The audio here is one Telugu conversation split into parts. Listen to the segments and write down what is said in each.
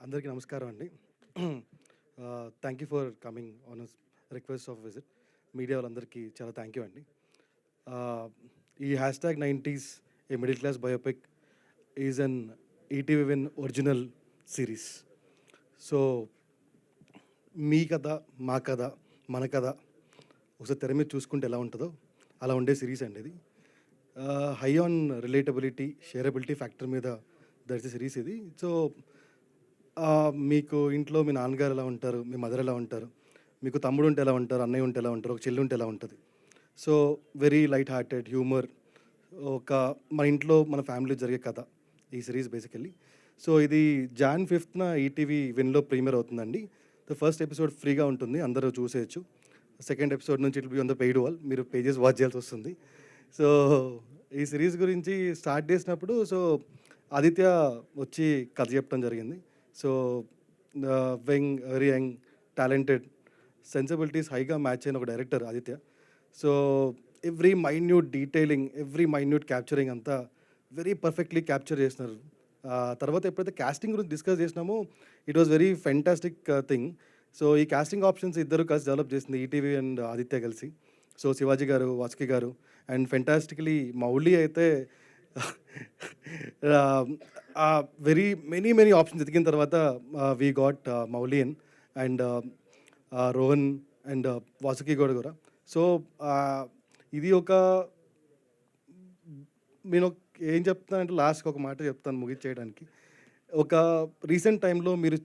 అందరికీ నమస్కారం అండి. Thank you for coming on request of visit. Media వాళ్ళందరికీ చాలా థ్యాంక్ యూ అండి. ఈ hashtag 90s a middle class biopic is on ETV Win original series. So మీ కథ, మా కథ, మన కథ ఒకసారి తెర మీద చూసుకుంటే ఎలా ఉంటుందో అలా ఉండే సిరీస్ అండి ఇది. హై ఆన్ రిలేటబిలిటీ, షేరబిలిటీ ఫ్యాక్టర్ మీద దర్శ సిరీస్ ఇది. సో మీకు ఇంట్లో మీ నాన్నగారు ఎలా ఉంటారు, మీ మదర్ ఎలా ఉంటారు, మీకు తమ్ముడు ఉంటే ఎలా ఉంటారు, అన్నయ్య ఉంటే ఎలా ఉంటారు, ఒక చెల్లి ఉంటే ఎలా ఉంటుంది. So very light hearted humour, ఒక మన ఇంట్లో మన ఫ్యామిలీ జరిగే కథ ఈ సిరీస్ బేసికల్లీ. సో ఇది Jan 5th ఈటీవీ విన్లో ప్రీమియర్ అవుతుందండి. ఫస్ట్ ఎపిసోడ్ ఫ్రీగా ఉంటుంది, అందరూ చూసేయచ్చు. సెకండ్ ఎపిసోడ్ నుంచి it be on the paid wall, మీరు పేజెస్ వాచ్ చేయాల్సి వస్తుంది. సో ఈ సిరీస్ గురించి స్టార్ట్ చేసినప్పుడు ఆదిత్య వచ్చి కథ చెప్పడం జరిగింది. So very young, talented, sensibilities హైగా మ్యాచ్ అయిన ఒక director Aditya. So every minute detailing, every minute capturing అంతా వెరీ పర్ఫెక్ట్లీ క్యాప్చర్ చేసినారు. తర్వాత ఎప్పుడైతే కాస్టింగ్ గురించి డిస్కస్ చేసినామో it was very fantastic thing. So ఈ కాస్టింగ్ ఆప్షన్స్ ఇద్దరు కలిసి డెవలప్ చేసింది, ఈటీవీ అండ్ ఆదిత్య కలిసి. సో శివాజీ గారు, వాసుకి గారు, అండ్ ఫెంటాస్టిక్లీ మౌలి అయితే వెరీ మెనీ ఆప్షన్స్ ఎదిగిన తర్వాత వీ గాట్ మౌలియన్ అండ్ రోహన్ అండ్ వాసుకి కూడా. సో ఇది ఒక, నేను ఏం చెప్తానంటే లాస్ట్కి ఒక మాట చెప్తాను ముగించేయడానికి. ఒక రీసెంట్ టైంలో మీరు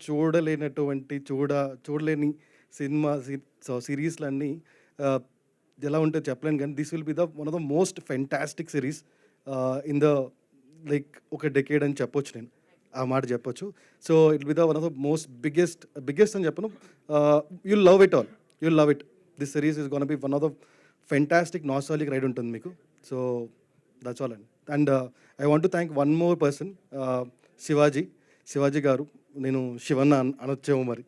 చూడలేని సినిమా సిరీస్లన్నీ ఎలా ఉంటుందో చెప్పలేను, కానీ this will be one of the most fantastic series in the like ఒక డెకేడ్ అని చెప్పొచ్చు, నేను ఆ మాట చెప్పొచ్చు. So it be the one of the most biggest అని చెప్పను, you'll love it all, you'll love it. This series is gonna be one of the fantastic nostalgic ride ఉంటుంది మీకు. So that's all and I want to thank one more person, Shivaji garu. నేను శివన్న అనొచ్చేమో మరి,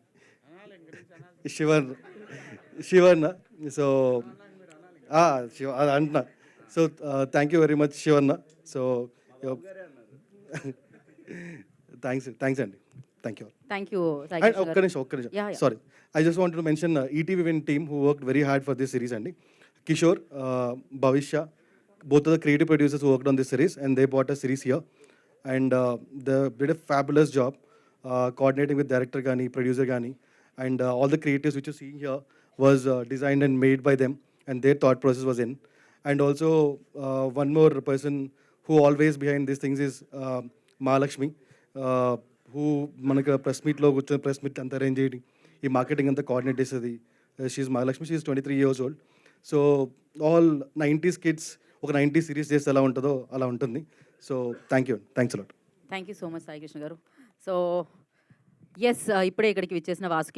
శివన్న. సో అది అంటున్నా. So thank you very much Shivanna. So thanks అండి, థ్యాంక్ యూ. ఒక్క నిమిషం sorry, I just wanted to mention ETV Win team who worked very hard for this series అండి. కిషోర్, భవిష్య, both of the creative producers who worked on this series, and they brought a series here, and they did a fabulous job coordinating with director gani, producer gani, and all the creatives which you see here was designed and made by them, and their thought process was in. And also one more person who always behind these things is Mahalakshmi, who మనకు ప్రెస్ మీట్లో కూర్చొని ప్రెస్ మీట్ అంతా అరేంజ్ చేయడం, ఈ మార్కెటింగ్ అంతా కోఆర్డినేట్ చేసేది. She Mahalakshmi, she 23 years old. So all 90s kids ఒక 90s సిరీస్ చేస్తే ఎలా ఉంటుందో అలా ఉంటుంది. So thanks a lot. Thank you so much Sai Krishna garu. So yes, ఇప్పుడే ఇక్కడికి విచ్చేసిన వాసుకి